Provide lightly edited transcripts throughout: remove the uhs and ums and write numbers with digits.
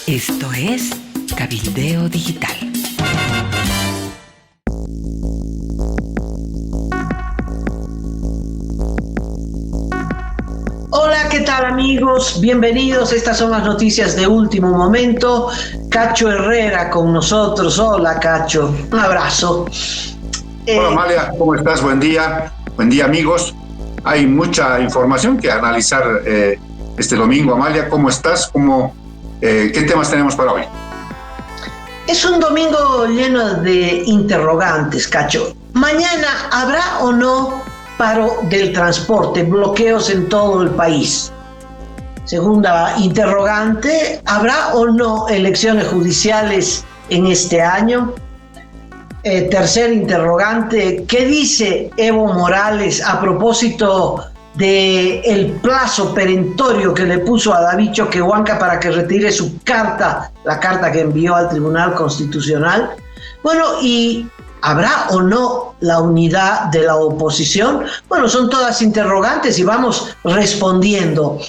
Esto es Cabildeo Digital. Hola, ¿qué tal amigos? Bienvenidos, estas son las noticias de último momento. Cacho Herrera con nosotros. Hola Cacho, un abrazo. Hola Amalia, ¿cómo estás? Buen día amigos. Hay mucha información que analizar este domingo. Amalia, ¿cómo estás? ¿Qué temas tenemos para hoy? Es un domingo lleno de interrogantes, Cacho. Mañana, ¿habrá o no paro del transporte, bloqueos en todo el país? Segunda interrogante, ¿habrá o no elecciones judiciales en este año? Tercer interrogante, ¿qué dice Evo Morales a propósito del plazo perentorio que le puso a David Choquehuanca para que retire su carta, la carta que envió al Tribunal Constitucional? Bueno, y ¿habrá o no la unidad de la oposición? Bueno, son todas interrogantes y vamos respondiendo.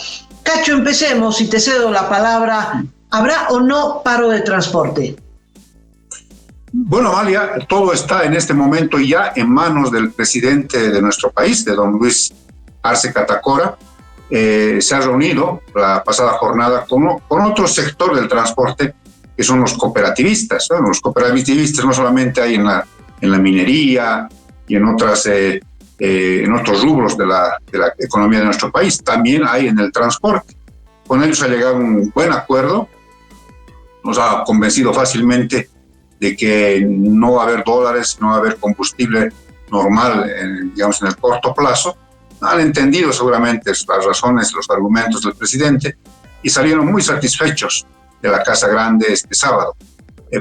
Cacho, empecemos y te cedo la palabra. ¿Habrá o no paro de transporte? Bueno, Amalia, todo está en este momento ya en manos del presidente de nuestro país, de don Luis Arce Catacora. Se ha reunido la pasada jornada con otro sector del transporte, que son los cooperativistas. Bueno, los cooperativistas no solamente hay en la minería y en otros rubros de la economía de nuestro país, también hay en el transporte. Con ellos ha llegado un buen acuerdo, nos ha convencido fácilmente de que no va a haber dólares, no va a haber combustible normal, en el corto plazo. Han entendido seguramente las razones, los argumentos del presidente y salieron muy satisfechos de la Casa Grande este sábado.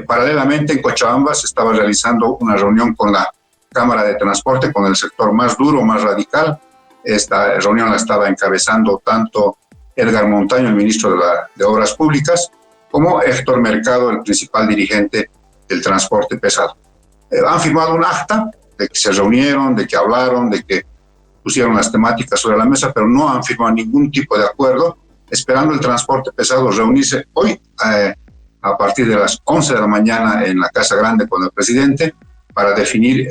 Paralelamente en Cochabamba se estaba realizando una reunión con la Cámara de Transporte, con el sector más duro, más radical. Esta reunión la estaba encabezando tanto Edgar Montaño, el ministro de Obras Públicas, como Héctor Mercado, el principal dirigente del transporte pesado. Han firmado un acta de que se reunieron, de que hablaron, de que pusieron las temáticas sobre la mesa, pero no han firmado ningún tipo de acuerdo, esperando el transporte pesado reunirse hoy a partir de las 11 de la mañana en la Casa Grande con el presidente para definir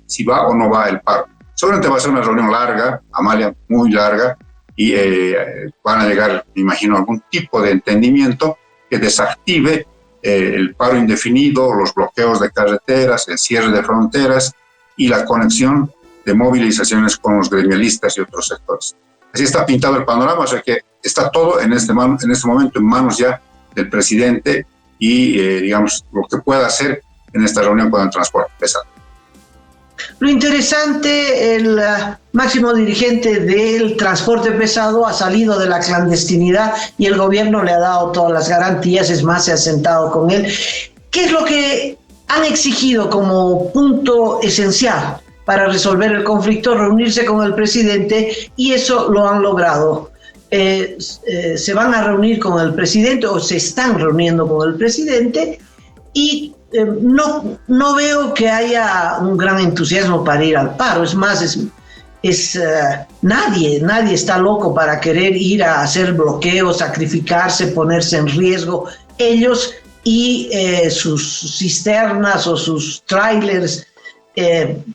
si va o no va el paro. Seguramente va a ser una reunión larga, Amalia, muy larga, y van a llegar, me imagino, a algún tipo de entendimiento que desactive el paro indefinido, los bloqueos de carreteras, el cierre de fronteras y la conexión de movilizaciones con los gremialistas y otros sectores. Así está pintado el panorama, o sea que está todo en este momento en manos ya del presidente y, lo que pueda hacer en esta reunión con el transporte pesado. Lo interesante, el máximo dirigente del transporte pesado ha salido de la clandestinidad y el gobierno le ha dado todas las garantías, es más, se ha sentado con él. ¿Qué es lo que han exigido como punto esencial para resolver el conflicto? Reunirse con el presidente, y eso lo han logrado. Se van a reunir con el presidente o se están reuniendo con el presidente y no veo que haya un gran entusiasmo para ir al paro. Es más, nadie está loco para querer ir a hacer bloqueos, sacrificarse, ponerse en riesgo. Ellos y sus cisternas o sus trailers,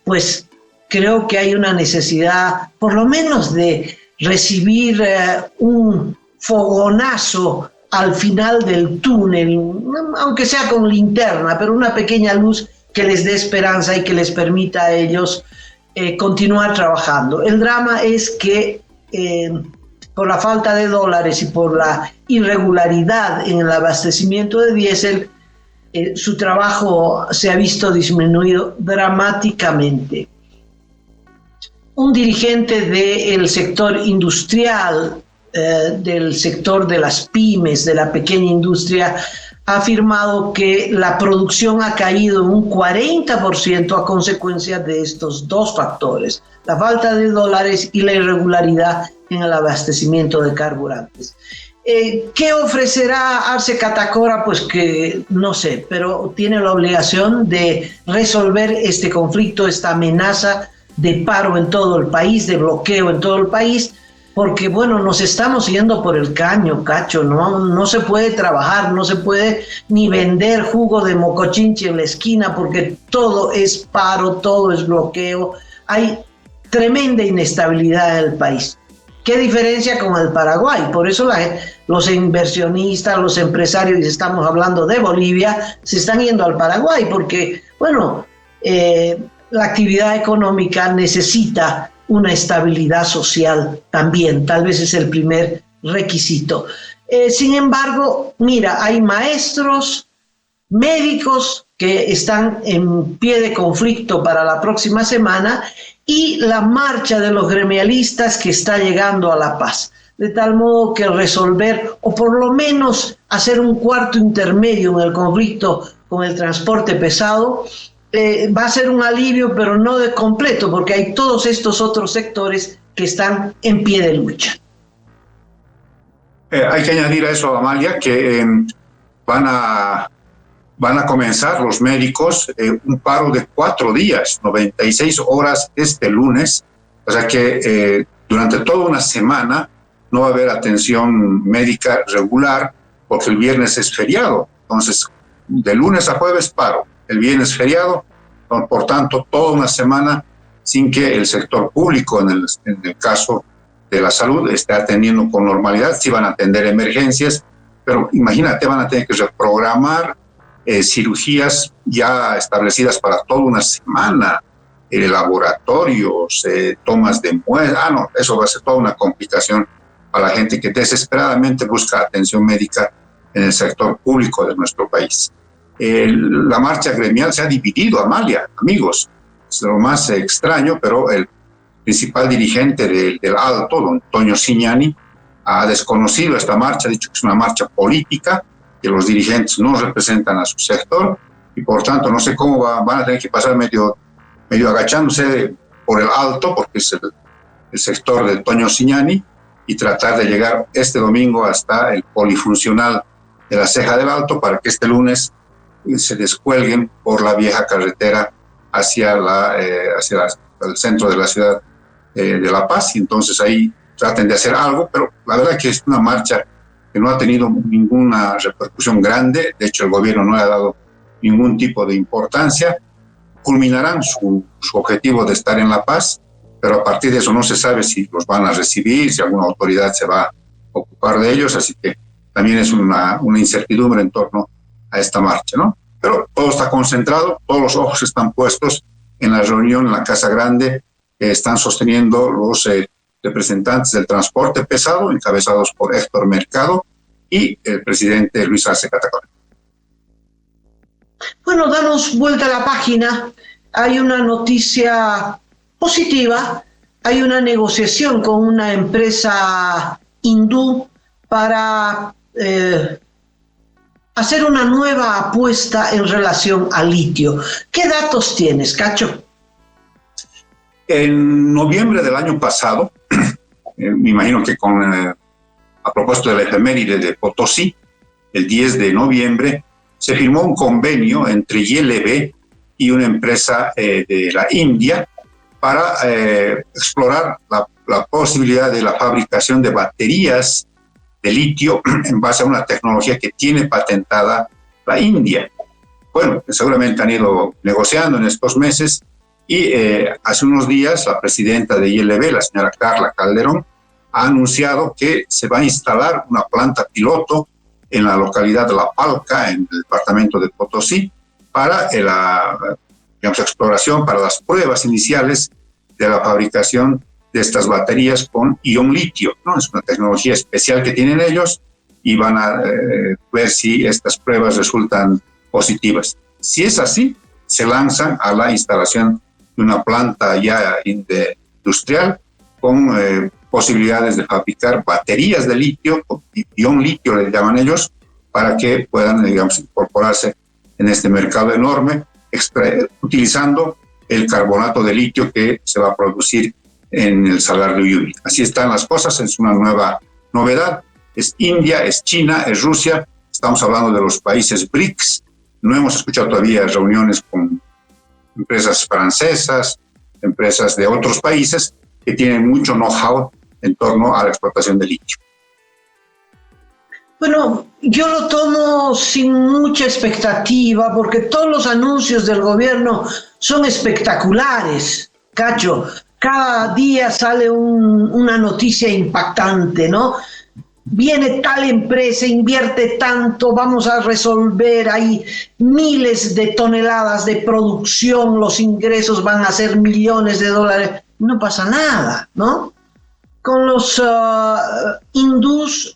pues creo que hay una necesidad por lo menos de recibir un fogonazo al final del túnel, aunque sea con linterna, pero una pequeña luz que les dé esperanza y que les permita a ellos continuar trabajando. El drama es que por la falta de dólares y por la irregularidad en el abastecimiento de diésel, su trabajo se ha visto disminuido dramáticamente. Un dirigente del sector industrial, del sector de las pymes, de la pequeña industria, ha afirmado que la producción ha caído en un 40% a consecuencia de estos dos factores, la falta de dólares y la irregularidad en el abastecimiento de carburantes. ¿Qué ofrecerá Arce Catacora? Pues que no sé, pero tiene la obligación de resolver este conflicto, esta amenaza de paro en todo el país, de bloqueo en todo el país, porque bueno, nos estamos yendo por el caño, Cacho, no se puede trabajar, no se puede ni vender jugo de mocochinchi en la esquina, porque todo es paro, todo es bloqueo, hay tremenda inestabilidad en el país. ¿Qué diferencia con el Paraguay? Por eso los inversionistas, los empresarios, y estamos hablando de Bolivia, se están yendo al Paraguay, porque bueno, la actividad económica necesita una estabilidad social también, tal vez es el primer requisito. Sin embargo, mira, hay maestros, médicos que están en pie de conflicto para la próxima semana y la marcha de los gremialistas que está llegando a La Paz, de tal modo que resolver o por lo menos hacer un cuarto intermedio en el conflicto con el transporte pesado va a ser un alivio, pero no de completo, porque hay todos estos otros sectores que están en pie de lucha. Hay que añadir a eso, Amalia, que van a comenzar los médicos un paro de 4 días, 96 horas este lunes, o sea que durante toda una semana no va a haber atención médica regular, porque el viernes es feriado. Entonces, de lunes a jueves paro, el viernes feriado, por tanto, toda una semana sin que el sector público, en el caso de la salud, esté atendiendo con normalidad. Sí van a atender emergencias, pero imagínate, van a tener que reprogramar cirugías ya establecidas para toda una semana, laboratorios, tomas de muestras. No, eso va a ser toda una complicación para la gente que desesperadamente busca atención médica en el sector público de nuestro país. La marcha gremial se ha dividido, Amalia, amigos. Es lo más extraño, pero el principal dirigente del Alto, don Toño Signani, ha desconocido esta marcha, ha dicho que es una marcha política, que los dirigentes no representan a su sector y por tanto no sé cómo van a tener que pasar medio agachándose por el Alto, porque es el sector de Toño Signani, y tratar de llegar este domingo hasta el polifuncional de la Ceja del Alto para que este lunes se descuelguen por la vieja carretera hacia el centro de la ciudad de La Paz, y entonces ahí traten de hacer algo, pero la verdad que es una marcha que no ha tenido ninguna repercusión grande. De hecho el gobierno no le ha dado ningún tipo de importancia. Culminarán su objetivo de estar en La Paz, pero a partir de eso no se sabe si los van a recibir, si alguna autoridad se va a ocupar de ellos, así que también es una incertidumbre en torno a esta marcha, ¿no? Pero todo está concentrado, todos los ojos están puestos en la reunión en la Casa Grande que están sosteniendo los representantes del transporte pesado, encabezados por Héctor Mercado y el presidente Luis Arce Catacora. Bueno, damos vuelta a la página. Hay una noticia positiva. Hay una negociación con una empresa hindú para hacer una nueva apuesta en relación al litio. ¿Qué datos tienes, Cacho? En noviembre del año pasado, me imagino que a propósito de la efeméride de Potosí, el 10 de noviembre, se firmó un convenio entre YLB y una empresa de la India para explorar la posibilidad de la fabricación de baterías de litio en base a una tecnología que tiene patentada la India. Bueno, seguramente han ido negociando en estos meses y hace unos días la presidenta de ILB, la señora Carla Calderón, ha anunciado que se va a instalar una planta piloto en la localidad de La Palca, en el departamento de Potosí, para la exploración, para las pruebas iniciales de la fabricación de estas baterías con ion litio, ¿no? Es una tecnología especial que tienen ellos y van a ver si estas pruebas resultan positivas. Si es así, se lanzan a la instalación de una planta ya industrial con posibilidades de fabricar baterías de litio, ion litio le llaman ellos, para que puedan, digamos, incorporarse en este mercado enorme, utilizando el carbonato de litio que se va a producir en el Salar de Uyuni. Así están las cosas, es una nueva novedad. Es India, es China, es Rusia, estamos hablando de los países BRICS. No hemos escuchado todavía reuniones con empresas francesas, empresas de otros países que tienen mucho know-how en torno a la explotación de litio. Bueno, yo lo tomo sin mucha expectativa porque todos los anuncios del gobierno son espectaculares, Cacho. Cada día sale una noticia impactante, ¿no? Viene tal empresa, invierte tanto, vamos a resolver, hay miles de toneladas de producción, los ingresos van a ser millones de dólares. No pasa nada, ¿no? Con los hindús,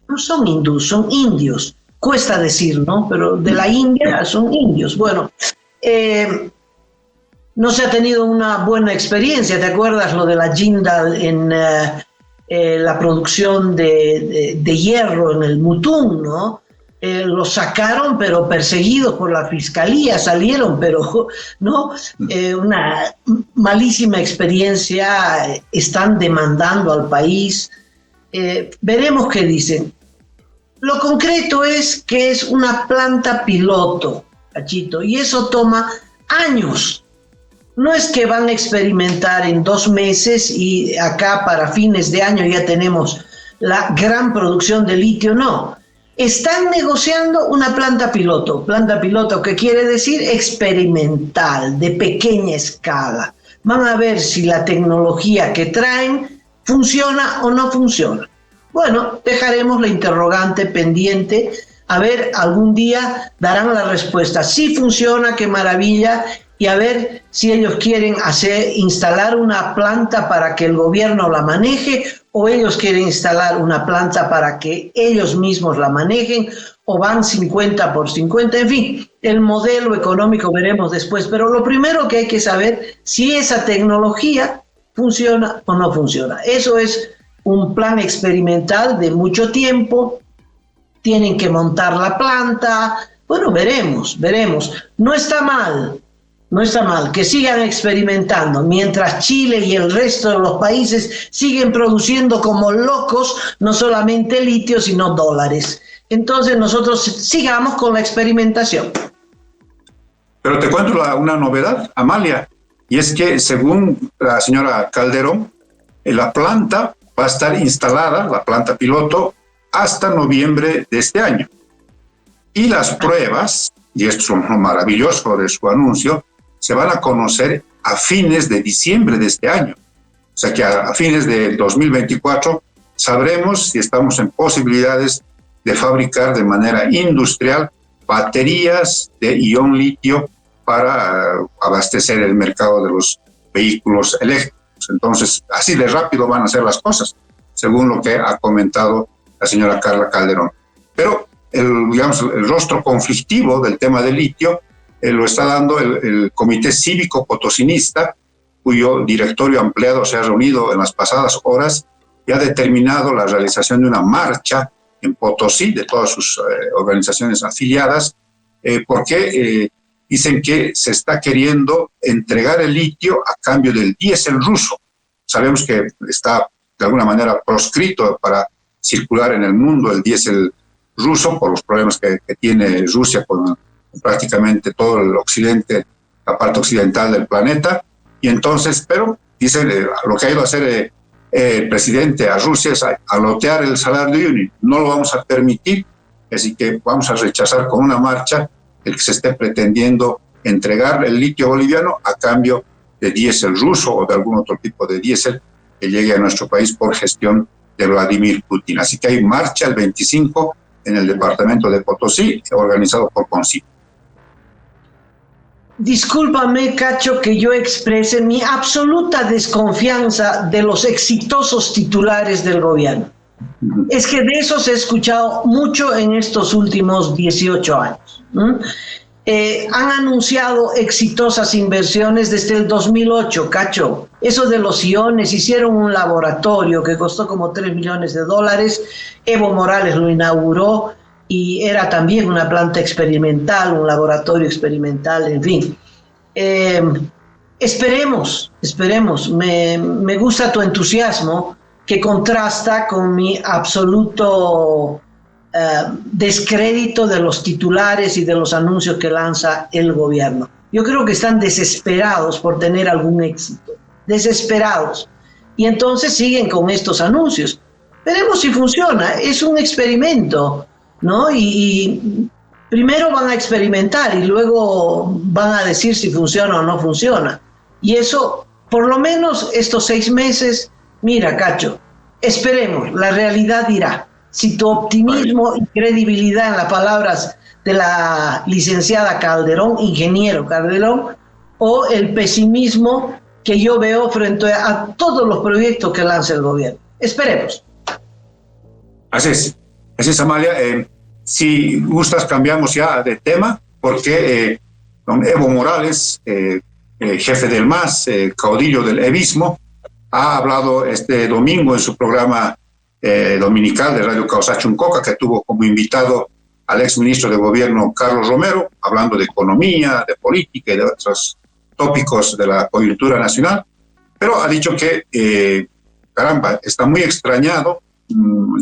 no son hindús, son indios, cuesta decir, ¿no? Pero de la India son indios. Bueno, no se ha tenido una buena experiencia, ¿te acuerdas lo de la Jindal en la producción de hierro en el Mutum, ¿no? Lo sacaron, pero perseguidos por la fiscalía, salieron, pero no, una malísima experiencia, están demandando al país. Veremos qué dicen. Lo concreto es que es una planta piloto, Cachito, y eso toma años. No es que van a experimentar en 2 meses y acá para fines de año ya tenemos la gran producción de litio, no. Están negociando una planta piloto. Planta piloto, ¿qué quiere decir? Experimental, de pequeña escala. Van a ver si la tecnología que traen funciona o no funciona. Bueno, dejaremos la interrogante pendiente. A ver, algún día darán la respuesta. Si funciona, qué maravilla. Y a ver si ellos quieren instalar una planta para que el gobierno la maneje, o ellos quieren instalar una planta para que ellos mismos la manejen, o van 50 por 50, en fin, el modelo económico veremos después, pero lo primero que hay que saber si esa tecnología funciona o no funciona. Eso es un plan experimental de mucho tiempo, tienen que montar la planta, bueno, veremos, no está mal que sigan experimentando, mientras Chile y el resto de los países siguen produciendo como locos, no solamente litio, sino dólares. Entonces nosotros sigamos con la experimentación. Pero te cuento una novedad, Amalia, y es que según la señora Calderón, la planta va a estar instalada, la planta piloto, hasta noviembre de este año. Y las pruebas, y esto es lo maravilloso de su anuncio, se van a conocer a fines de diciembre de este año. O sea que a fines de 2024 sabremos si estamos en posibilidades de fabricar de manera industrial baterías de ion litio para abastecer el mercado de los vehículos eléctricos. Entonces, así de rápido van a ser las cosas, según lo que ha comentado la señora Carla Calderón. Pero el rostro conflictivo del tema del litio lo está dando el Comité Cívico Potosinista, cuyo directorio ampliado se ha reunido en las pasadas horas y ha determinado la realización de una marcha en Potosí de todas sus organizaciones afiliadas, porque dicen que se está queriendo entregar el litio a cambio del diésel ruso. Sabemos que está de alguna manera proscrito para circular en el mundo el diésel ruso por los problemas que tiene Rusia con prácticamente todo el occidente, la parte occidental del planeta, y entonces, pero dicen, lo que ha ido a hacer el presidente a Rusia es alotear el salario de Uyuni. No lo vamos a permitir, así que vamos a rechazar con una marcha el que se esté pretendiendo entregar el litio boliviano a cambio de diésel ruso o de algún otro tipo de diésel que llegue a nuestro país por gestión de Vladimir Putin. Así que hay marcha el 25 en el departamento de Potosí, organizado por CONCIP. Discúlpame, Cacho, que yo exprese mi absoluta desconfianza de los exitosos titulares del gobierno. Es que de esos he escuchado mucho en estos últimos 18 años. Han anunciado exitosas inversiones desde el 2008, Cacho. Eso de los iones, hicieron un laboratorio que costó como $3 millones. Evo Morales lo inauguró y era también una planta experimental, un laboratorio experimental, en fin. Esperemos. Me gusta tu entusiasmo, que contrasta con mi absoluto descrédito de los titulares y de los anuncios que lanza el gobierno. Yo creo que están desesperados por tener algún éxito, desesperados. y entonces siguen con estos anuncios. Veremos si funciona, es un experimento, ¿no? Y primero van a experimentar y luego van a decir si funciona o no funciona. Y eso, por lo menos estos 6 meses, mira, Cacho, esperemos, la realidad dirá. Si tu optimismo y credibilidad en las palabras de la licenciada Calderón, ingeniero Calderón, o el pesimismo que yo veo frente a todos los proyectos que lanza el gobierno. Esperemos. Así es, Amalia. Si gustas, cambiamos ya de tema, porque don Evo Morales, jefe del MAS, caudillo del evismo, ha hablado este domingo en su programa dominical de Radio Causachuncoca, que tuvo como invitado al exministro de Gobierno Carlos Romero, hablando de economía, de política y de otros tópicos de la coyuntura nacional, pero ha dicho que, caramba, está muy extrañado,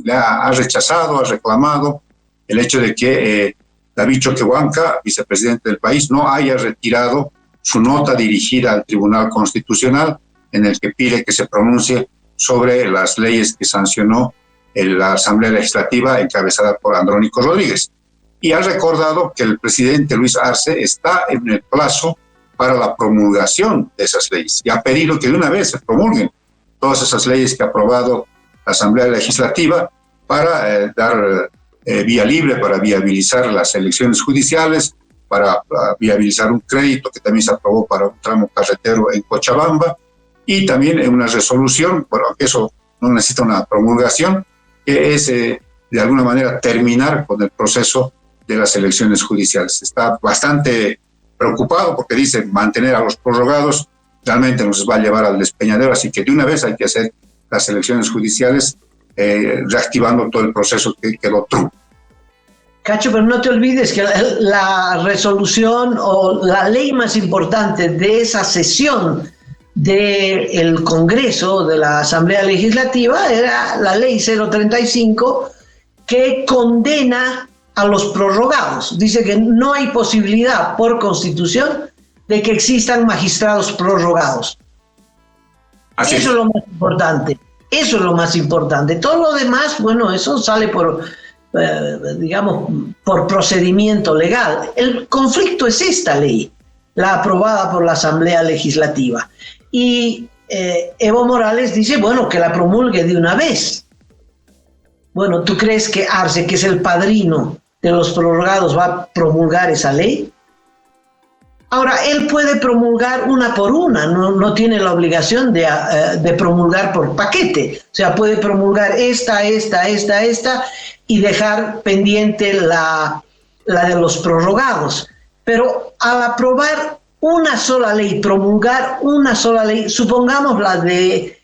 le ha rechazado, ha reclamado el hecho de que David Choquehuanca, vicepresidente del país, no haya retirado su nota dirigida al Tribunal Constitucional en el que pide que se pronuncie sobre las leyes que sancionó la Asamblea Legislativa encabezada por Andrónico Rodríguez. Y ha recordado que el presidente Luis Arce está en el plazo para la promulgación de esas leyes y ha pedido que de una vez se promulguen todas esas leyes que ha aprobado la Asamblea Legislativa para dar vía libre, para viabilizar las elecciones judiciales, para viabilizar un crédito que también se aprobó para un tramo carretero en Cochabamba, y también una resolución, bueno, eso no necesita una promulgación, que es de alguna manera terminar con el proceso de las elecciones judiciales. Está bastante preocupado porque dice mantener a los prorrogados realmente nos va a llevar al despeñadero, así que de una vez hay que hacer las elecciones judiciales reactivando todo el proceso que quedó trunco. Cacho, pero no te olvides que la resolución o la ley más importante de esa sesión del Congreso, de la Asamblea Legislativa, era la ley 035, que condena a los prorrogados. Dice que no hay posibilidad por Constitución de que existan magistrados prorrogados. Eso es lo más importante. Eso es lo más importante. Todo lo demás, bueno, eso sale por, digamos, por procedimiento legal. El conflicto es esta ley, la aprobada por la Asamblea Legislativa. Y Evo Morales dice, bueno, que la promulgue de una vez. Bueno, ¿tú crees que Arce, que es el padrino de los prorrogados, va a promulgar esa ley? Ahora, él puede promulgar una por una, no tiene la obligación de promulgar por paquete. O sea, puede promulgar esta, y dejar pendiente la de los prorrogados. Pero al aprobar una sola ley, promulgar una sola ley, supongamos la del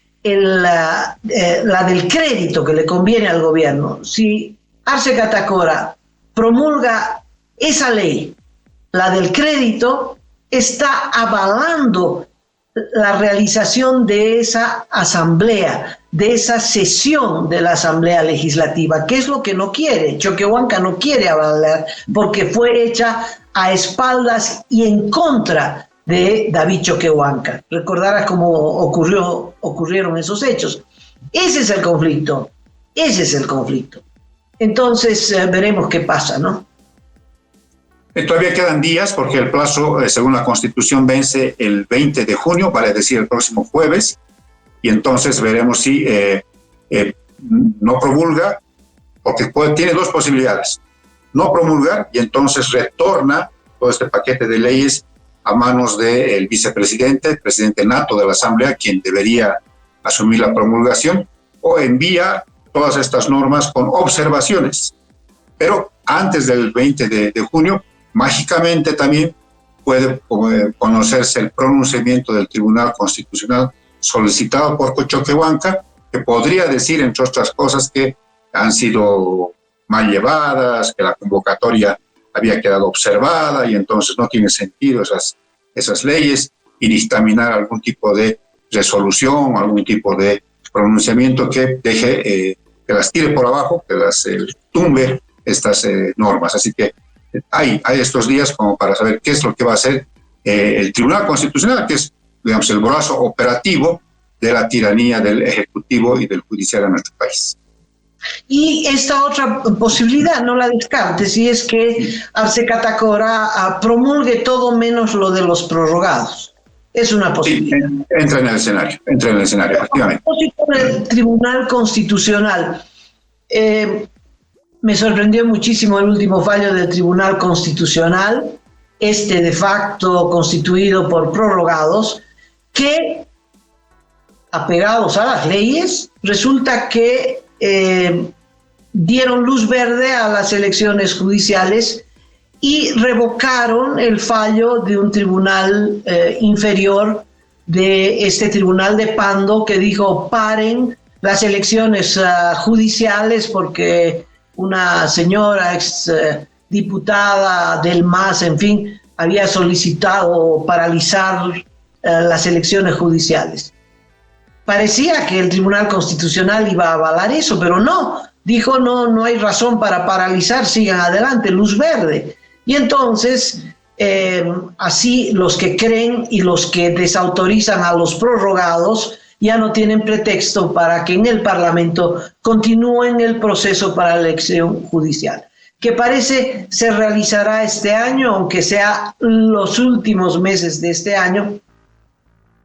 crédito que le conviene al gobierno. Si Arce Catacora promulga esa ley, la del crédito, está avalando la realización de esa asamblea, de esa sesión de la Asamblea Legislativa, que es lo que no quiere. Choquehuanca no quiere avalar porque fue hecha a espaldas y en contra de David Choquehuanca. Recordarás cómo ocurrieron esos hechos. Ese es el conflicto. Entonces veremos qué pasa, ¿no? Todavía quedan días porque el plazo, según la Constitución, vence el 20 de junio, vale decir el próximo jueves, y entonces veremos si no promulga, porque tiene dos posibilidades: no promulgar y entonces retorna todo este paquete de leyes a manos del vicepresidente, el presidente nato de la Asamblea, quien debería asumir la promulgación, o envía todas estas normas con observaciones. Pero antes del 20 de junio, mágicamente también puede conocerse el pronunciamiento del Tribunal Constitucional solicitado por Choquehuanca, que podría decir, entre otras cosas, que han sido mal llevadas, que la convocatoria había quedado observada y entonces no tiene sentido esas leyes, y dictaminar algún tipo de resolución, algún tipo de pronunciamiento que deje, que las tire por abajo, que las tumbe estas normas. Así que hay estos días como para saber qué es lo que va a hacer el Tribunal Constitucional, que es, digamos, el brazo operativo de la tiranía del Ejecutivo y del Judicial en nuestro país. Y esta otra posibilidad, no la descartes, y es que Arce Catacora promulgue todo menos lo de los prorrogados. Es una posibilidad. Sí, entra en el escenario, efectivamente. El Tribunal Constitucional. Me sorprendió muchísimo el último fallo del Tribunal Constitucional, de facto constituido por prorrogados, que, apegados a las leyes, resulta que dieron luz verde a las elecciones judiciales y revocaron el fallo de un tribunal inferior, de este tribunal de Pando, que dijo: paren las elecciones judiciales porque una señora ex diputada del MAS, en fin, había solicitado paralizar las elecciones judiciales. Parecía que el Tribunal Constitucional iba a avalar eso, pero no. Dijo: no hay razón para paralizar, sigan adelante, luz verde. Y entonces, así los que creen y los que desautorizan a los prorrogados ya no tienen pretexto para que en el Parlamento continúen el proceso para la elección judicial, que parece se realizará este año, aunque sea los últimos meses de este año,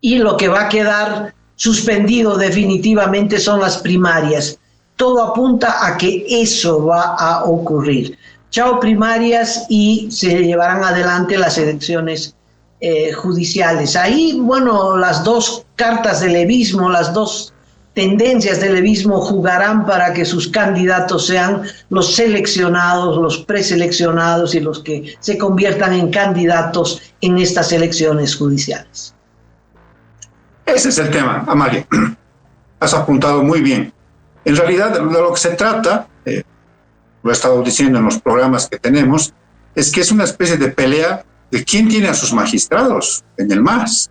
y lo que va a quedar suspendido definitivamente son las primarias. Todo apunta a que eso va a ocurrir. Chao primarias, y se llevarán adelante las elecciones judiciales. Ahí, bueno, las dos cartas del levismo, las dos tendencias del levismo jugarán para que sus candidatos sean los seleccionados, los preseleccionados y los que se conviertan en candidatos en estas elecciones judiciales. Ese es el tema, Amalia. Has apuntado muy bien. En realidad, de lo que se trata, lo he estado diciendo en los programas que tenemos, es que es una especie de pelea de quién tiene a sus magistrados en el MAS.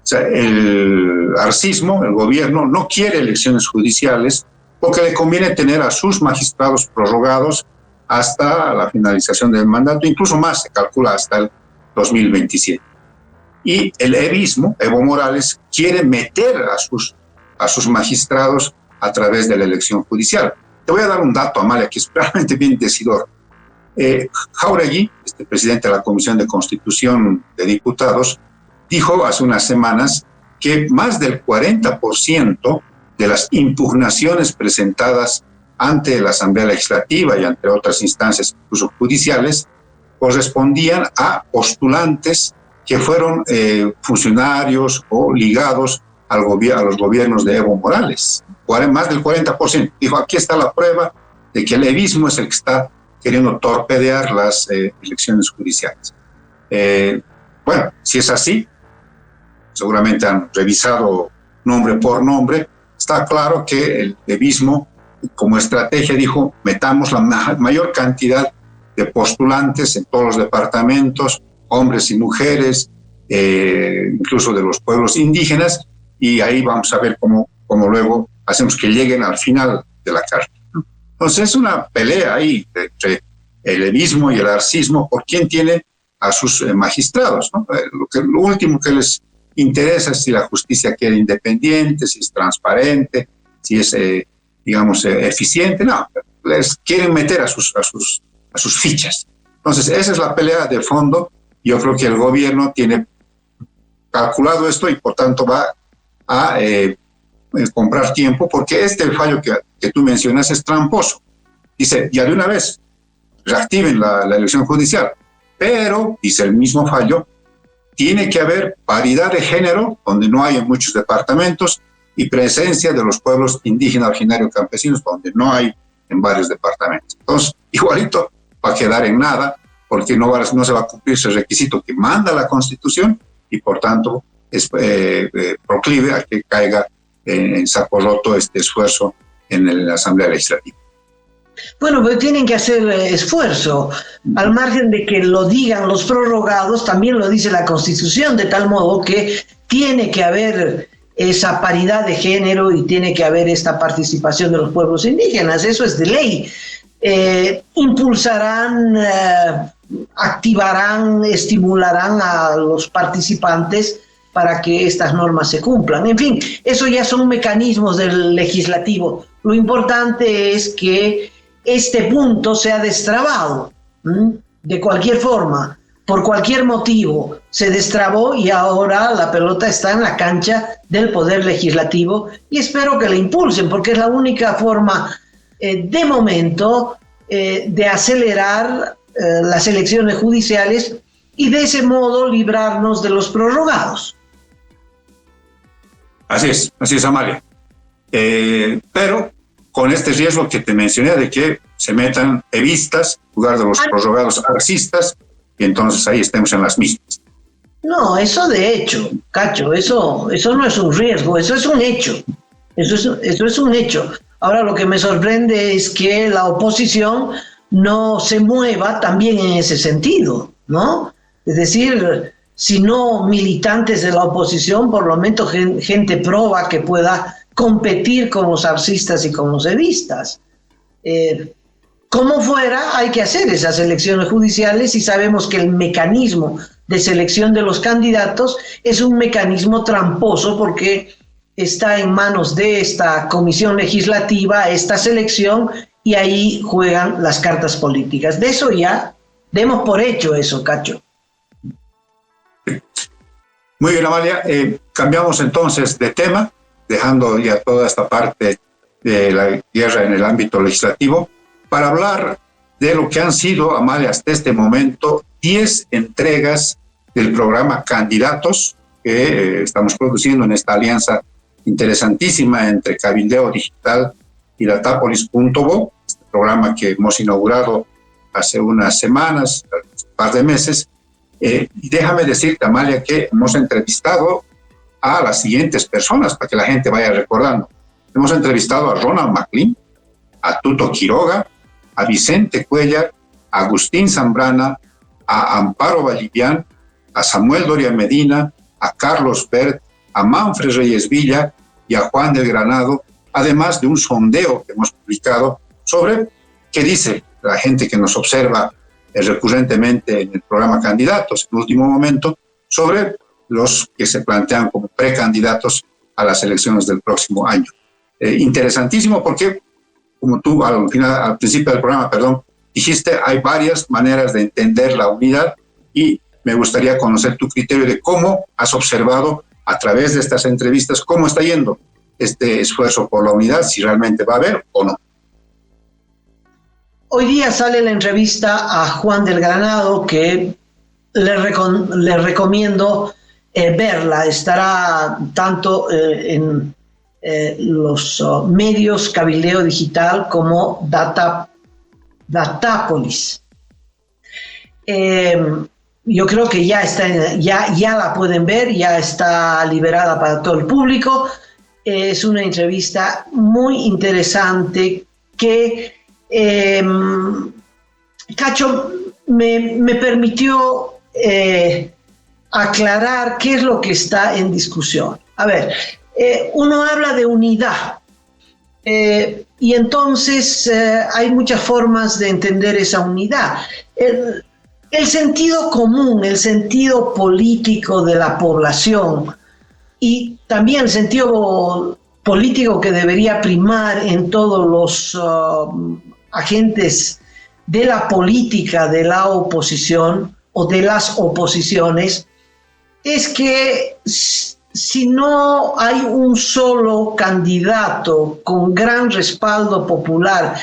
O sea, el arcismo, el gobierno, no quiere elecciones judiciales porque le conviene tener a sus magistrados prorrogados hasta la finalización del mandato, incluso más, se calcula hasta el 2027. Y el evismo, Evo Morales, quiere meter a sus magistrados a través de la elección judicial. Te voy a dar un dato, Amalia, que es realmente bien decidor. Jáuregui, presidente de la Comisión de Constitución de Diputados, dijo hace unas semanas que más del 40% de las impugnaciones presentadas ante la Asamblea Legislativa y ante otras instancias, incluso judiciales, correspondían a postulantes que fueron funcionarios o ligados a los gobiernos de Evo Morales. Más del 40%. Dijo: aquí está la prueba de que el evismo es el que está queriendo torpedear las elecciones judiciales. Bueno, si es así, seguramente han revisado nombre por nombre, está claro que el evismo, como estrategia, dijo: metamos la mayor cantidad de postulantes en todos los departamentos, hombres y mujeres, incluso de los pueblos indígenas, y ahí vamos a ver cómo luego hacemos que lleguen al final de la carrera. Entonces es una pelea ahí entre el evismo y el arcismo por quién tiene a sus magistrados, ¿no? Lo último que les interesa es si la justicia queda independiente, si es transparente, si es, eficiente. No, les quieren meter a sus fichas. Entonces esa es la pelea de fondo. Yo creo que el gobierno tiene calculado esto y por tanto va a comprar tiempo, porque el fallo que tú mencionas es tramposo. Dice: ya de una vez reactiven la elección judicial, pero, dice el mismo fallo, tiene que haber paridad de género, donde no hay en muchos departamentos, y presencia de los pueblos indígenas, originarios, campesinos, donde no hay en varios departamentos. Entonces, igualito va a quedar en nada, porque no se va a cumplir ese requisito que manda la Constitución, y por tanto es proclive a que caiga en saco roto este esfuerzo en la Asamblea Legislativa. Bueno, pero tienen que hacer esfuerzo, al margen de que lo digan los prorrogados, también lo dice la Constitución, de tal modo que tiene que haber esa paridad de género y tiene que haber esta participación de los pueblos indígenas, eso es de ley. Impulsarán, activarán, estimularán a los participantes para que estas normas se cumplan. En fin, eso ya son mecanismos del legislativo. Lo importante es que este punto sea destrabado, de cualquier forma, por cualquier motivo, se destrabó y ahora la pelota está en la cancha del Poder Legislativo y espero que la impulsen, porque es la única forma, de momento, de acelerar las elecciones judiciales y de ese modo librarnos de los prorrogados. Así es, Amalia. Pero con este riesgo que te mencioné de que se metan evistas en lugar de los prorrogados arcistas y entonces ahí estemos en las mismas. No, eso de hecho, Cacho, eso no es un riesgo, eso es un hecho. Eso es un hecho. Ahora lo que me sorprende es que la oposición no se mueva también en ese sentido, ¿no? Es decir, si no militantes de la oposición, por lo menos gente proba que pueda competir con los arcistas y con los evistas. Como fuera, hay que hacer esas elecciones judiciales y sabemos que el mecanismo de selección de los candidatos es un mecanismo tramposo porque está en manos de esta comisión legislativa, esta selección, y ahí juegan las cartas políticas. De eso ya demos por hecho eso, Cacho. Muy bien, Amalia. Cambiamos entonces de tema, dejando ya toda esta parte de la guerra en el ámbito legislativo, para hablar de lo que han sido, Amalia, hasta este momento, 10 entregas del programa Candidatos que estamos produciendo en esta alianza interesantísima entre Cabildeo Digital y Datapolis.bo, este programa que hemos inaugurado hace unas semanas, un par de meses. Y déjame decirte, Amalia, que hemos entrevistado a las siguientes personas para que la gente vaya recordando. Hemos entrevistado a Ronald McLean, a Tuto Quiroga, a Vicente Cuellar, a Agustín Zambrana, a Amparo Vallivian, a Samuel Doria Medina, a Carlos Bert, a Manfred Reyes Villa y a Juan del Granado, además de un sondeo que hemos publicado sobre qué dice la gente que nos observa recurrentemente en el programa Candidatos, en último momento, sobre los que se plantean como precandidatos a las elecciones del próximo año. Interesantísimo porque, como tú al principio del programa, dijiste, hay varias maneras de entender la unidad y me gustaría conocer tu criterio de cómo has observado a través de estas entrevistas cómo está yendo este esfuerzo por la unidad, si realmente va a haber o no. Hoy día sale la entrevista a Juan del Granado, que le recomiendo verla. Estará tanto en los medios Cabildeo Digital como Datapolis. Yo creo que ya la pueden ver, ya está liberada para todo el público. Es una entrevista muy interesante que Cacho me permitió aclarar qué es lo que está en discusión. A ver, uno habla de unidad y entonces hay muchas formas de entender esa unidad. El sentido común, el sentido político de la población y también el sentido político que debería primar en todos los agentes de la política de la oposición o de las oposiciones, es que si no hay un solo candidato con gran respaldo popular,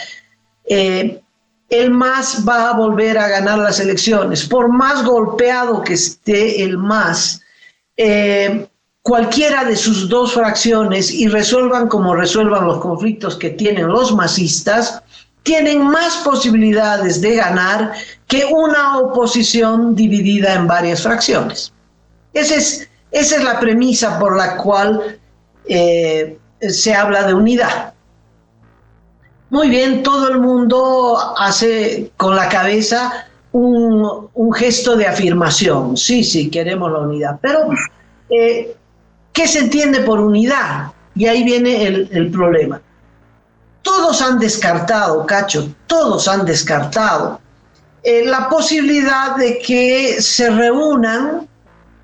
el MAS va a volver a ganar las elecciones. Por más golpeado que esté el MAS, cualquiera de sus dos fracciones, y resuelvan como resuelvan los conflictos que tienen los masistas, tienen más posibilidades de ganar que una oposición dividida en varias fracciones. Esa es la premisa por la cual se habla de unidad. Muy bien, todo el mundo hace con la cabeza un gesto de afirmación. Sí, queremos la unidad. Pero, ¿qué se entiende por unidad? Y ahí viene el problema. Todos han descartado, Cacho, todos han descartado la posibilidad de que se reúnan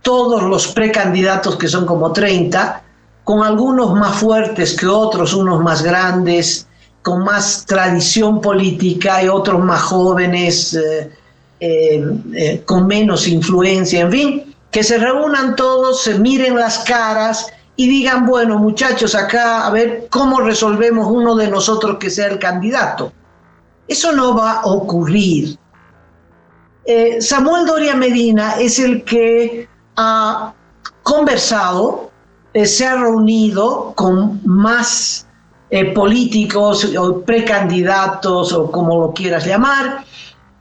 todos los precandidatos, que son como 30, con algunos más fuertes que otros, unos más grandes, con más tradición política y otros más jóvenes, con menos influencia, en fin, que se reúnan todos, se miren las caras y digan, bueno, muchachos, acá a ver cómo resolvemos uno de nosotros que sea el candidato. Eso no va a ocurrir. Samuel Doria Medina es el que ha conversado, se ha reunido con más políticos o precandidatos o como lo quieras llamar,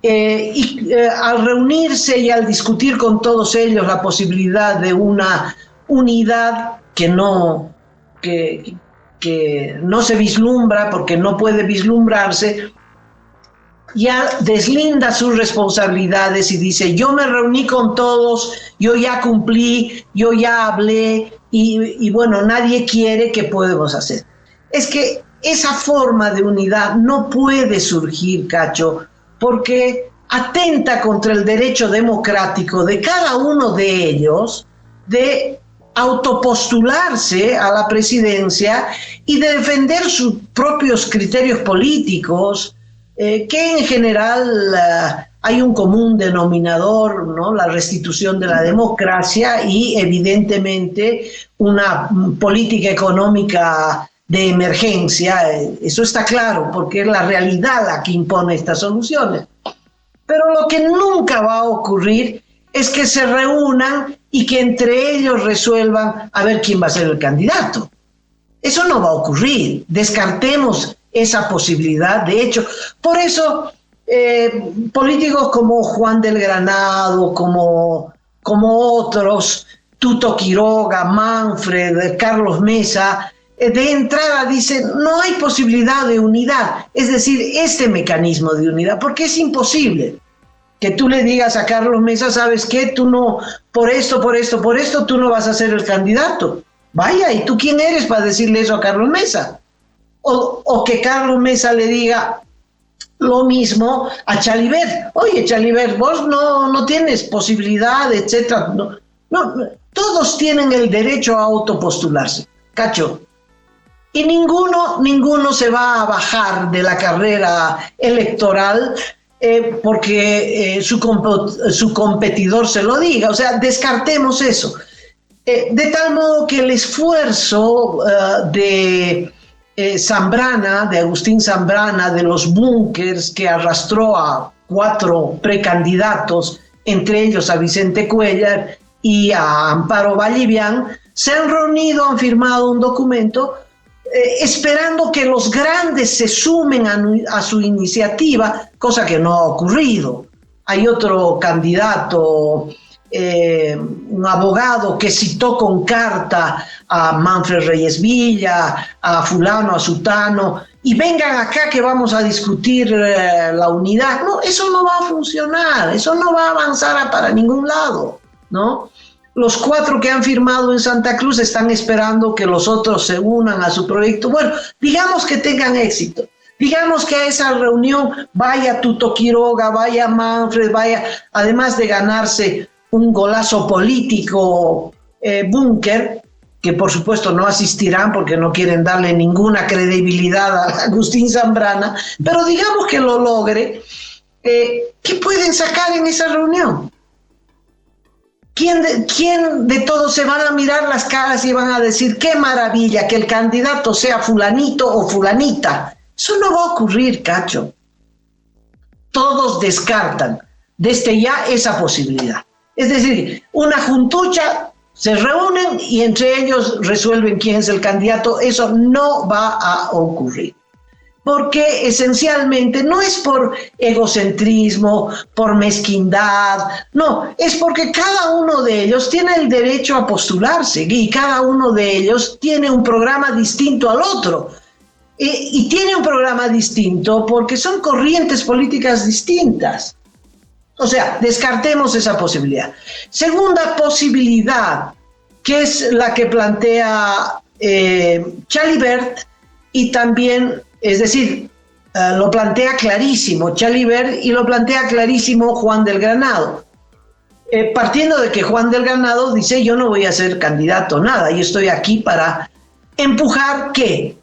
y al reunirse y al discutir con todos ellos la posibilidad de una unidad que no se vislumbra, porque no puede vislumbrarse, ya deslinda sus responsabilidades y dice, yo me reuní con todos, yo ya cumplí, yo ya hablé y bueno, nadie quiere, ¿qué podemos hacer? Es que esa forma de unidad no puede surgir, Cacho, porque atenta contra el derecho democrático de cada uno de ellos de autopostularse a la presidencia y de defender sus propios criterios políticos, que en general hay un común denominador, ¿no? La restitución de la democracia y evidentemente una política económica de emergencia. Eso está claro, porque es la realidad la que impone estas soluciones. Pero lo que nunca va a ocurrir es que se reúnan y que entre ellos resuelvan a ver quién va a ser el candidato. Eso no va a ocurrir. Descartemos esa posibilidad. De hecho, por eso políticos como Juan del Granado, como otros, Tuto Quiroga, Manfred, Carlos Mesa, de entrada dicen, no hay posibilidad de unidad, es decir, este mecanismo de unidad, porque es imposible que tú le digas a Carlos Mesa, ¿sabes qué? Tú no, por esto, tú no vas a ser el candidato. Vaya, ¿y tú quién eres para decirle eso a Carlos Mesa? O que Carlos Mesa le diga lo mismo a Chalibert. Oye, Chalibert, vos no tienes posibilidad, etcétera. No, todos tienen el derecho a autopostularse, Cacho. Y ninguno se va a bajar de la carrera electoral porque su competidor se lo diga. O sea, descartemos eso. De tal modo que el esfuerzo de Zambrana, de Agustín Zambrana, de los búnkers que arrastró a 4 precandidatos, entre ellos a Vicente Cuellar y a Amparo Vallivian, se han reunido, han firmado un documento esperando que los grandes se sumen a su iniciativa, cosa que no ha ocurrido. Hay otro candidato, un abogado que citó con carta a Manfred Reyes Villa, a fulano, a sutano, y vengan acá que vamos a discutir la unidad. No, eso no va a funcionar, eso no va a avanzar para ningún lado, ¿no? Los 4 que han firmado en Santa Cruz están esperando que los otros se unan a su proyecto. Bueno, digamos que tengan éxito. Digamos que a esa reunión vaya Tuto Quiroga, vaya Manfred, vaya, además de ganarse un golazo político, búnker, que por supuesto no asistirán porque no quieren darle ninguna credibilidad a Agustín Zambrana, pero digamos que lo logre. ¿Qué pueden sacar en esa reunión? ¿Quién de todos se van a mirar las caras y van a decir qué maravilla que el candidato sea fulanito o fulanita? Eso no va a ocurrir, Cacho. Todos descartan desde ya esa posibilidad. Es decir, una juntucha, se reúnen y entre ellos resuelven quién es el candidato. Eso no va a ocurrir. Porque esencialmente no es por egocentrismo, por mezquindad, no, es porque cada uno de ellos tiene el derecho a postularse y cada uno de ellos tiene un programa distinto al otro. Y tiene un programa distinto porque son corrientes políticas distintas. O sea, descartemos esa posibilidad. Segunda posibilidad, que es la que plantea Chalibert y también, es decir, lo plantea clarísimo Chalibert y lo plantea clarísimo Juan del Granado. partiendo de que Juan del Granado dice, yo no voy a ser candidato a nada, yo estoy aquí para empujar ¿qué?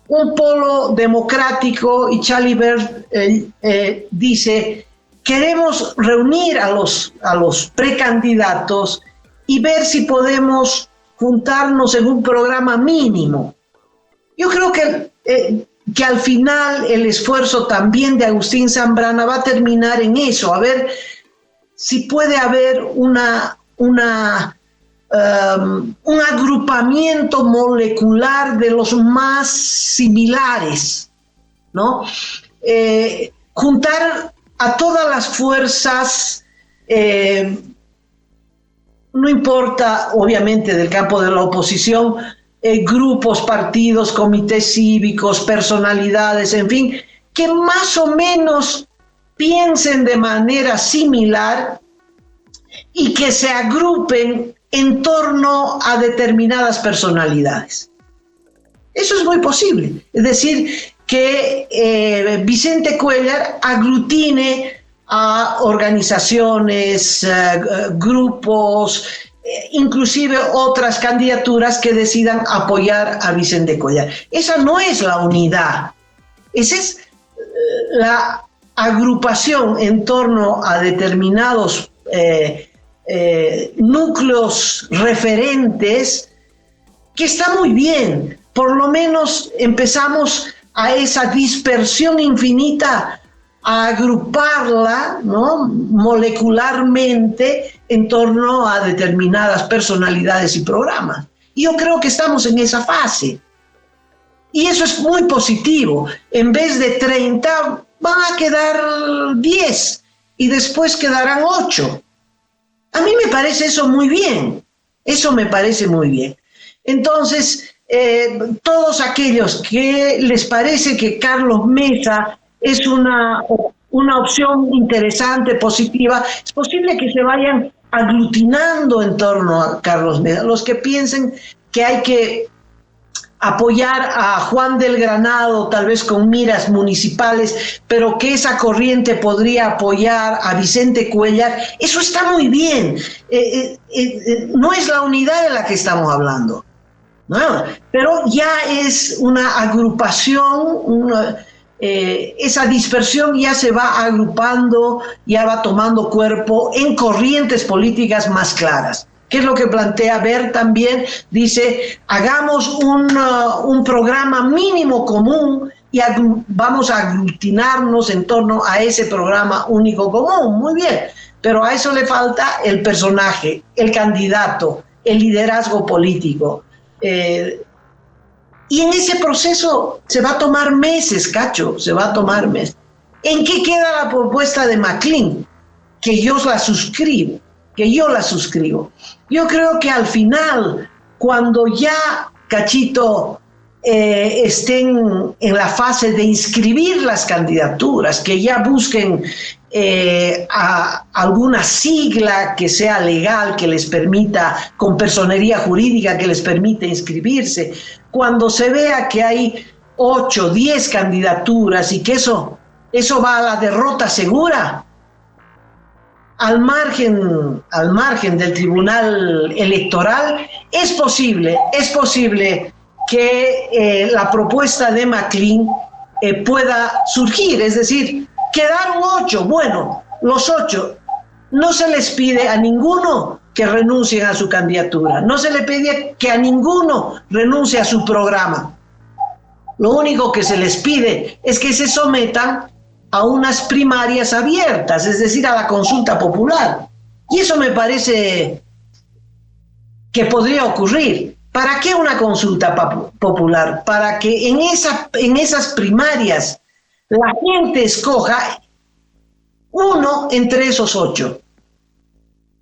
Un polo democrático, y Chalibert dice, queremos reunir a los precandidatos y ver si podemos juntarnos en un programa mínimo. Yo creo que al final el esfuerzo también de Agustín Zambrana va a terminar en eso, a ver si puede haber un agrupamiento molecular de los más similares, ¿no? Juntar a todas las fuerzas, no importa, obviamente, del campo de la oposición, grupos, partidos, comités cívicos, personalidades, en fin, que más o menos piensen de manera similar y que se agrupen en torno a determinadas personalidades. Eso es muy posible. Es decir, que Vicente Cuéllar aglutine a organizaciones, grupos, inclusive otras candidaturas que decidan apoyar a Vicente Cuéllar. Esa no es la unidad. Esa es la agrupación en torno a determinados núcleos referentes, que está muy bien. Por lo menos empezamos a esa dispersión infinita a agruparla, ¿no?, molecularmente en torno a determinadas personalidades y programas. Y yo creo que estamos en esa fase. Y eso es muy positivo. En vez de 30, van a quedar 10 y después quedarán 8. A mí me parece eso muy bien. Eso me parece muy bien. Entonces, todos aquellos que les parece que Carlos Mesa es una opción interesante, positiva, es posible que se vayan aglutinando en torno a Carlos Mesa. Los que piensen que hay que apoyar a Juan del Granado, tal vez con miras municipales, pero que esa corriente podría apoyar a Vicente Cuéllar, eso está muy bien. No es la unidad de la que estamos hablando, ¿no? Pero ya es una agrupación, esa dispersión ya se va agrupando, ya va tomando cuerpo en corrientes políticas más claras. ¿Qué es lo que plantea Ver también? Dice, hagamos un programa mínimo común y vamos a aglutinarnos en torno a ese programa único común. Muy bien, pero a eso le falta el personaje, el candidato, el liderazgo político. Y en ese proceso se va a tomar meses, Cacho, se va a tomar meses. ¿En qué queda la propuesta de MacLean? Que yo la suscribo. Yo creo que al final, cuando ya, Cachito, estén en la fase de inscribir las candidaturas, que ya busquen alguna sigla que sea legal, que les permita, con personería jurídica, que les permita inscribirse, cuando se vea que hay 8, 10 candidaturas y que eso va a la derrota segura, al margen del Tribunal Electoral, es posible que la propuesta de MacLean pueda surgir, es decir, quedaron 8, bueno, los 8, no se les pide a ninguno que renuncien a su candidatura, no se le pide que a ninguno renuncie a su programa. Lo único que se les pide es que se sometan a unas primarias abiertas, es decir, a la consulta popular. Y eso me parece que podría ocurrir. ¿Para qué una consulta popular? Para que en esas primarias la gente escoja uno entre esos 8.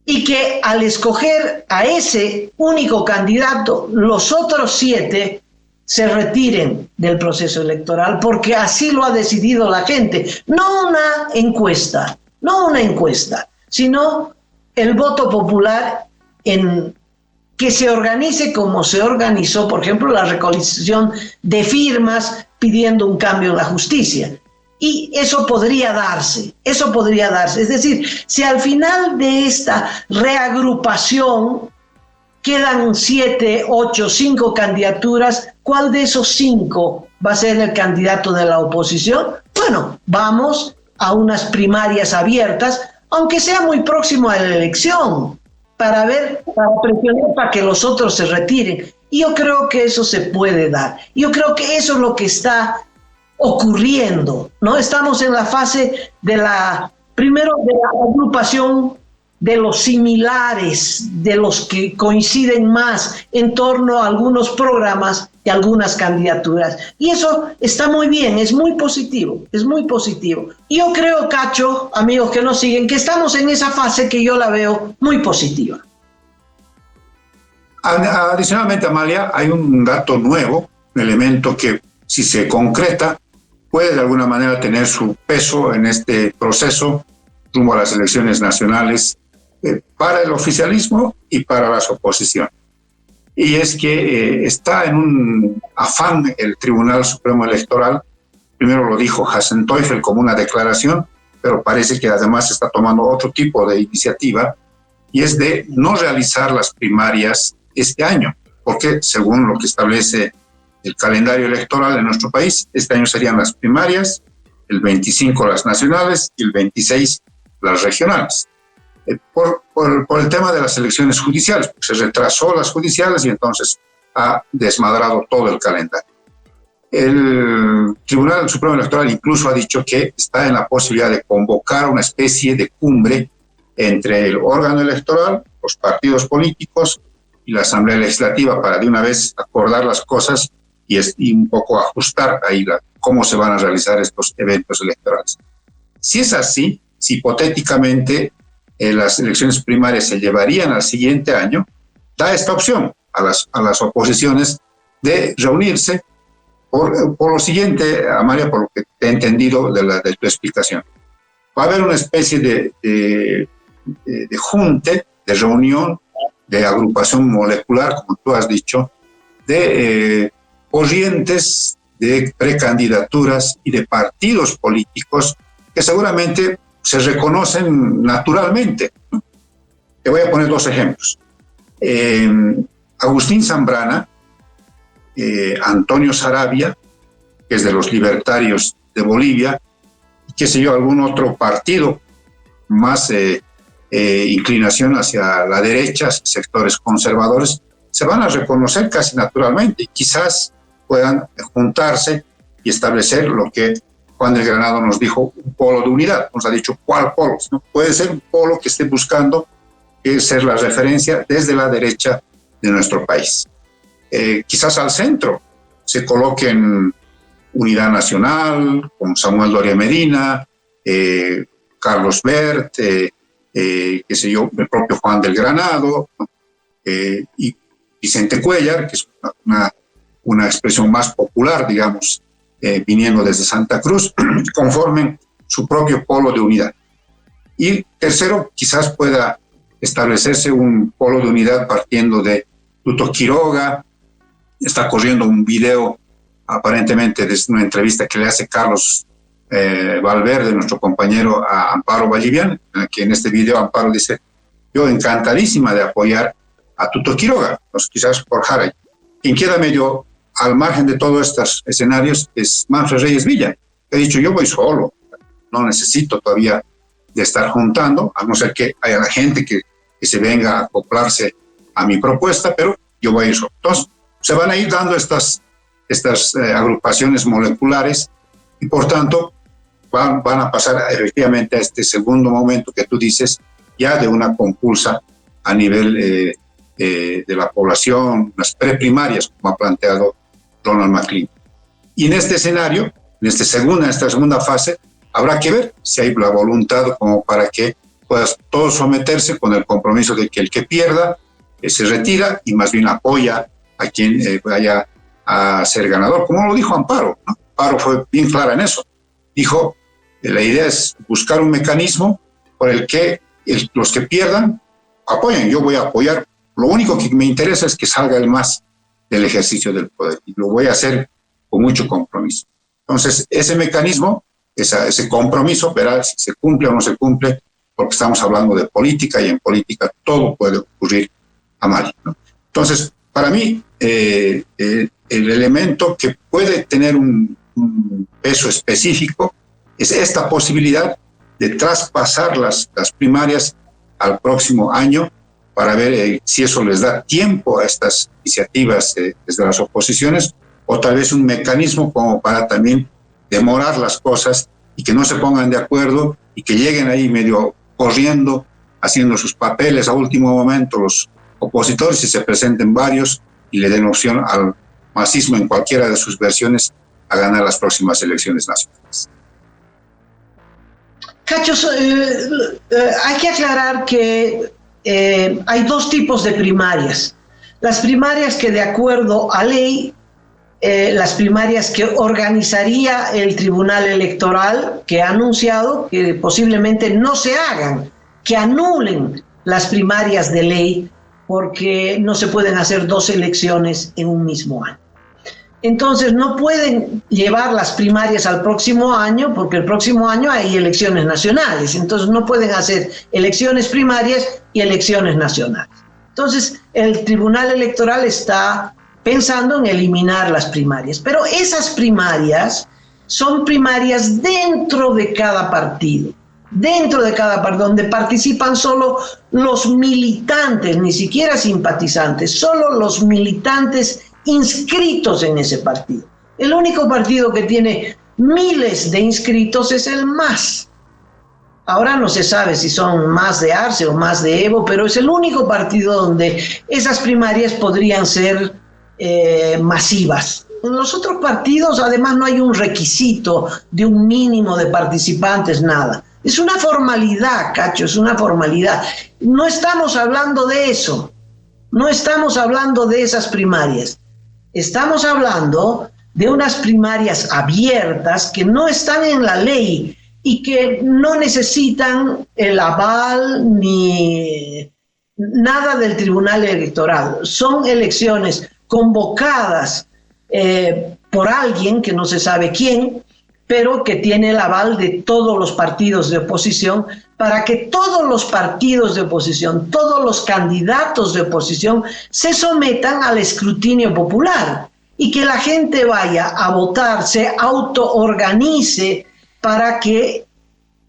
Y que al escoger a ese único candidato, los otros 7 se retiren del proceso electoral, porque así lo ha decidido la gente. No una encuesta, sino el voto popular que se organice como se organizó, por ejemplo, la recolección de firmas pidiendo un cambio en la justicia. Y eso podría darse. Es decir, si al final de esta reagrupación quedan 7, 8, 5 candidaturas, ¿cuál de esos 5 va a ser el candidato de la oposición? Bueno, vamos a unas primarias abiertas, aunque sea muy próximo a la elección, para presionar para que los otros se retiren. Y yo creo que eso se puede dar. Yo creo que eso es lo que está ocurriendo, ¿no? Estamos en la fase primero de la agrupación de los similares, de los que coinciden más en torno a algunos programas y algunas candidaturas. Y eso está muy bien, es muy positivo, es muy positivo. Yo creo, Cacho, amigos que nos siguen, que estamos en esa fase que yo la veo muy positiva. Adicionalmente, Amalia, hay un dato nuevo, un elemento que, si se concreta, puede de alguna manera tener su peso en este proceso rumbo a las elecciones nacionales para el oficialismo y para las oposiciones. Y es que está en un afán el Tribunal Supremo Electoral, primero lo dijo Hassan Teufel como una declaración, pero parece que además está tomando otro tipo de iniciativa, y es de no realizar las primarias este año, porque según lo que establece el calendario electoral en nuestro país, este año serían las primarias, el 25 las nacionales y el 26 las regionales. Por el tema de las elecciones judiciales, porque se retrasó las judiciales y entonces ha desmadrado todo el calendario. El Tribunal Supremo Electoral incluso ha dicho que está en la posibilidad de convocar una especie de cumbre entre el órgano electoral, los partidos políticos y la Asamblea Legislativa para de una vez acordar las cosas y un poco ajustar ahí cómo se van a realizar estos eventos electorales. Si es así, si hipotéticamente las elecciones primarias se llevarían al siguiente año, da esta opción a las oposiciones de reunirse por lo siguiente, Amalia, por lo que he entendido de tu explicación. Va a haber una especie de junte, de reunión, de agrupación molecular, como tú has dicho, de corrientes de precandidaturas y de partidos políticos que seguramente se reconocen naturalmente. Te voy a poner 2 ejemplos. Agustín Zambrana, Antonio Saravia, que es de los libertarios de Bolivia, y qué sé yo, algún otro partido más inclinación hacia la derecha, sectores conservadores, se van a reconocer casi naturalmente y quizás puedan juntarse y establecer lo que Juan del Granado nos dijo, un polo de unidad. Nos ha dicho, ¿cuál polo? ¿No? Puede ser un polo que esté buscando ser la referencia desde la derecha de nuestro país. Quizás al centro se coloquen Unidad Nacional, con Samuel Doria Medina, Carlos Bert, qué sé yo, el propio Juan del Granado, y Vicente Cuellar, que es una expresión más popular, digamos, viniendo desde Santa Cruz, conformen su propio polo de unidad. Y tercero, quizás pueda establecerse un polo de unidad partiendo de Tuto Quiroga. Está corriendo un video, aparentemente, de una entrevista que le hace Carlos Valverde, nuestro compañero, a Amparo Vallivian, que en este video Amparo dice, yo encantadísima de apoyar a Tuto Quiroga, pues quizás por Jaray. Quien queda medio al margen de todos estos escenarios es Manfred Reyes Villa. He dicho, yo voy solo, no necesito todavía de estar juntando, a no ser que haya la gente que se venga a acoplarse a mi propuesta, pero yo voy a ir solo. Entonces, se van a ir dando estas agrupaciones moleculares y, por tanto, van a pasar efectivamente a este segundo momento que tú dices, ya de una compulsa a nivel de la población, las preprimarias, como ha planteado Donald McLean. Y en este escenario, en esta segunda fase, habrá que ver si hay la voluntad como para que puedas todos someterse con el compromiso de que el que pierda se retira y más bien apoya a quien vaya a ser ganador, como lo dijo Amparo, ¿no? Amparo fue bien clara en eso. Dijo, la idea es buscar un mecanismo por el que los que pierdan apoyen. Yo voy a apoyar. Lo único que me interesa es que salga el más del ejercicio del poder y lo voy a hacer con mucho compromiso. Entonces, ese mecanismo ese compromiso, verá si se cumple o no se cumple, porque estamos hablando de política y en política todo puede ocurrir a Mali, ¿no? Entonces, para mí, el elemento que puede tener un peso específico es esta posibilidad de traspasar las primarias al próximo año para ver si eso les da tiempo a estas iniciativas desde las oposiciones, o tal vez un mecanismo como para también demorar las cosas y que no se pongan de acuerdo y que lleguen ahí medio corriendo, haciendo sus papeles a último momento los opositores y se presenten varios y le den opción al masismo en cualquiera de sus versiones a ganar las próximas elecciones nacionales. Cacho, hay que aclarar que hay dos tipos de primarias. Las primarias que de acuerdo a ley, las primarias que organizaría el Tribunal Electoral, que ha anunciado que posiblemente no se hagan, que anulen las primarias de ley, porque no se pueden hacer dos elecciones en un mismo año. Entonces no pueden llevar las primarias al próximo año, porque el próximo año hay elecciones nacionales, entonces no pueden hacer elecciones primarias y elecciones nacionales. Entonces el Tribunal Electoral está pensando en eliminar las primarias, pero esas primarias son primarias dentro de cada partido, donde participan solo los militantes, ni siquiera simpatizantes, solo los militantes inscritos en ese partido. El único partido que tiene miles de inscritos es el MAS. Ahora no se sabe si son más de Arce o más de Evo, pero es el único partido donde esas primarias podrían ser masivas. En los otros partidos, además, no hay un requisito de un mínimo de participantes, nada. Es una formalidad, Cacho, es una formalidad. No estamos hablando de eso. No estamos hablando de esas primarias. Estamos hablando de unas primarias abiertas que no están en la ley y que no necesitan el aval ni nada del Tribunal Electoral. Son elecciones convocadas por alguien que no se sabe quién, pero que tiene el aval de todos los partidos de oposición, para que todos los partidos de oposición, todos los candidatos de oposición se sometan al escrutinio popular y que la gente vaya a votar, se autoorganice para que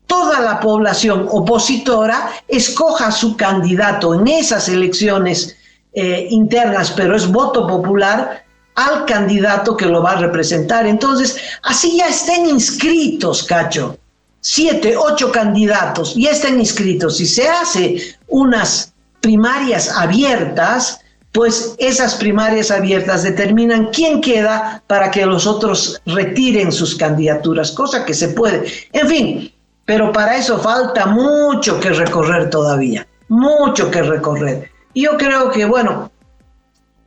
toda la población opositora escoja su candidato en esas elecciones internas, pero es voto popular, al candidato que lo va a representar. Entonces, así ya estén inscritos, Cacho, 7, 8 candidatos, ya estén inscritos. Si se hace unas primarias abiertas, pues esas primarias abiertas determinan quién queda para que los otros retiren sus candidaturas, cosa que se puede. En fin, pero para eso falta mucho que recorrer todavía, mucho que recorrer. Y yo creo que, bueno,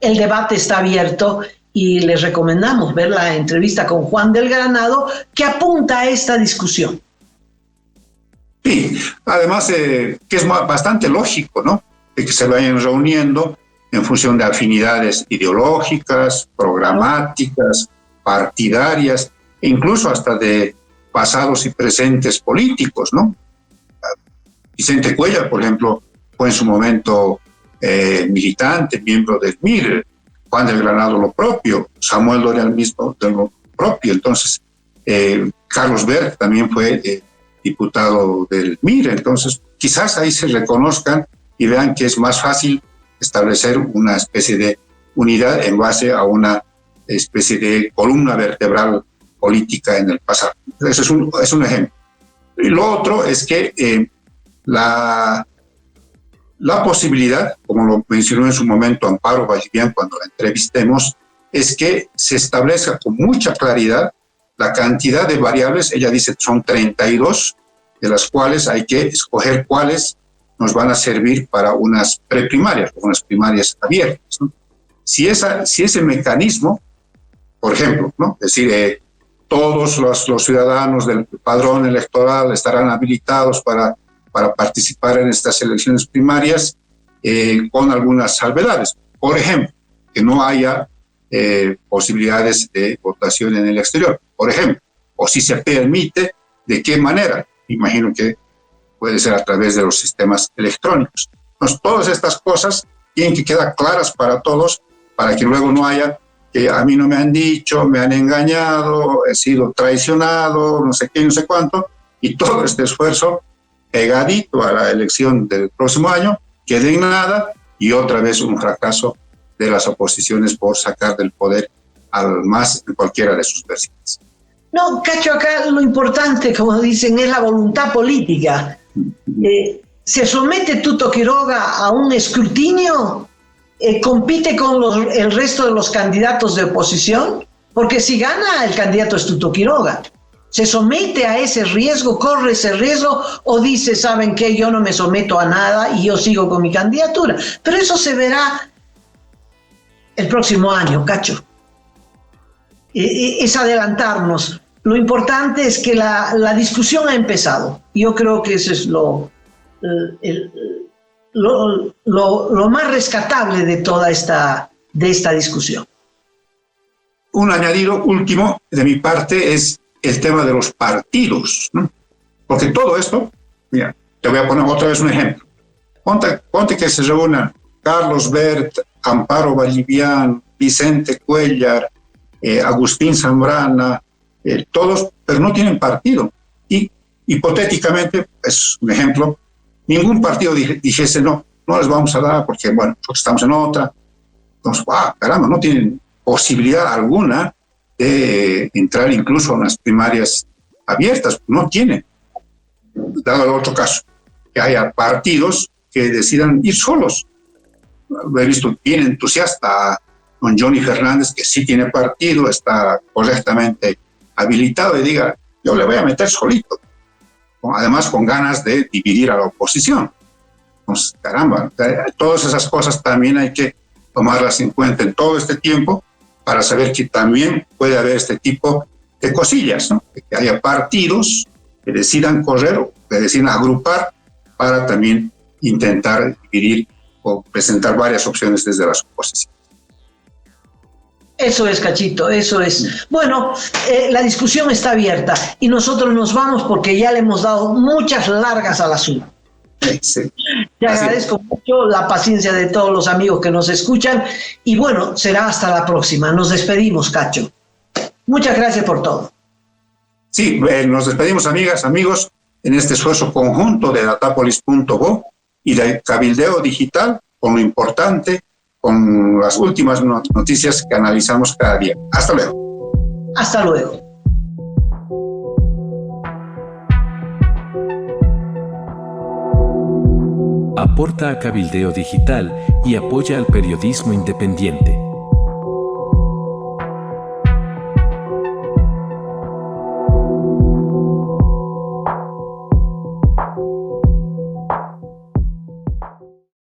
el debate está abierto y les recomendamos ver la entrevista con Juan del Granado, que apunta a esta discusión. Sí, además que es bastante lógico, ¿no? De que se vayan reuniendo en función de afinidades ideológicas, programáticas, partidarias, e incluso hasta de pasados y presentes políticos, ¿no? Vicente Cuellar, por ejemplo, fue en su momento militante, miembro del MIR, Juan del Granado lo propio, Samuel Doria mismo de lo propio. Entonces, Carlos Berg también fue diputado del MIR. Entonces, quizás ahí se reconozcan y vean que es más fácil establecer una especie de unidad en base a una especie de columna vertebral política en el pasado. Eso es un ejemplo. Y lo otro es que la posibilidad, como lo mencionó en su momento Amparo Vallivian cuando la entrevistemos, es que se establezca con mucha claridad la cantidad de variables. Ella dice que son 32, de las cuales hay que escoger cuáles nos van a servir para unas preprimarias, unas primarias abiertas, ¿no? Si ese mecanismo, por ejemplo, ¿no? Es decir, todos los ciudadanos del padrón electoral estarán habilitados para participar en estas elecciones primarias, con algunas salvedades. Por ejemplo, que no haya posibilidades de votación en el exterior, por ejemplo, o si se permite ¿De qué manera? Imagino que puede ser a través de los sistemas electrónicos. Entonces, todas estas cosas tienen que quedar claras para todos, para que luego no haya que a mí no me han dicho, me han engañado, he sido traicionado, no sé qué, no sé cuánto, y todo este esfuerzo pegadito a la elección del próximo año quede en nada y otra vez un fracaso de las oposiciones por sacar del poder al MAS en cualquiera de sus versiones. No, Cacho, acá lo importante, como dicen, es la voluntad política. Se somete Tuto Quiroga a un escrutinio, compite con el resto de los candidatos de oposición, porque si gana el candidato es Tuto Quiroga. ¿Se somete a ese riesgo, corre ese riesgo o dice, saben qué, yo no me someto a nada y yo sigo con mi candidatura? Pero eso se verá el próximo año, Cacho. Es adelantarnos. Lo importante es que la discusión ha empezado. Yo creo que eso es lo más rescatable de toda esta discusión. Un añadido último de mi parte es el tema de los partidos, ¿no? Porque todo esto, mira, te voy a poner otra vez un ejemplo. Ponte que se reúnan Carlos Bert, Amparo Vallivian, Vicente Cuellar, Agustín Zambrana, todos, pero no tienen partido. Y hipotéticamente, es un ejemplo, ningún partido dijese no les vamos a dar porque, bueno, porque estamos en otra. Entonces, caramba, no tienen posibilidad alguna de entrar incluso en las primarias abiertas. No tienen. Dado el otro caso, que haya partidos que decidan ir solos. He visto bien entusiasta a don Johnny Fernández, que sí tiene partido, está correctamente habilitado y diga, yo le voy a meter solito. Además, con ganas de dividir a la oposición. Entonces, caramba, todas esas cosas también hay que tomarlas en cuenta en todo este tiempo para saber que también puede haber este tipo de cosillas, ¿no? Que haya partidos que decidan correr o que decidan agrupar para también intentar dividir o presentar varias opciones desde las oposiciones. Eso es, Cachito, eso es. Bueno, la discusión está abierta y nosotros nos vamos porque ya le hemos dado muchas largas al asunto. Sí. Te agradezco mucho la paciencia de todos los amigos que nos escuchan y bueno, será hasta la próxima. Nos despedimos, Cacho. Muchas gracias por todo. Sí, nos despedimos, amigas, amigos, en este esfuerzo conjunto de Datapolis.bo y de Cabildeo Digital, con lo importante, con las últimas noticias que analizamos cada día. Hasta luego. Hasta luego. Aporta a Cabildeo Digital y apoya al periodismo independiente.